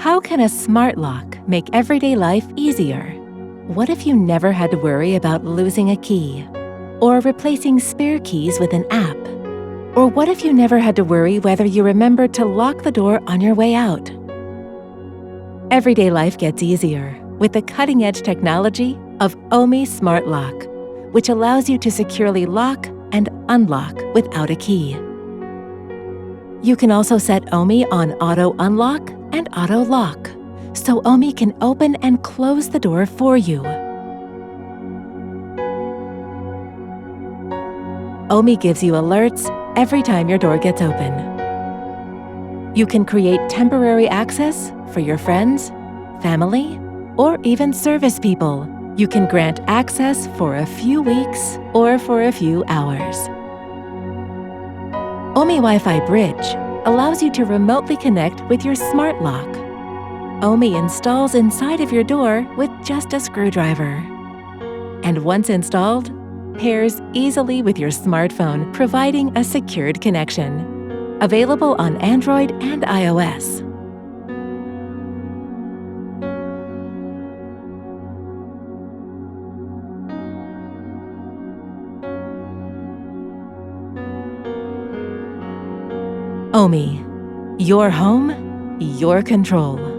How can a smart lock make everyday life easier? What if you never had to worry about losing a key? Or replacing spare keys with an app? Or what if you never had to worry whether you remembered to lock the door on your way out? Everyday life gets easier with the cutting-edge technology of OMI Smart Lock, which allows you to securely lock and unlock without a key. You can also set OMI on auto unlock and auto lock, so OMI can open and close the door for you. OMI gives you alerts every time your door gets open. You can create temporary access for your friends, family, or even service people. You can grant access for a few weeks or for a few hours. OMI Wifi Bridge allows you to remotely connect with your smart lock. OMI installs inside of your door with just a screwdriver. And once installed, pairs easily with your smartphone, providing a secured connection. Available on Android and iOS. OMI, your home, your control.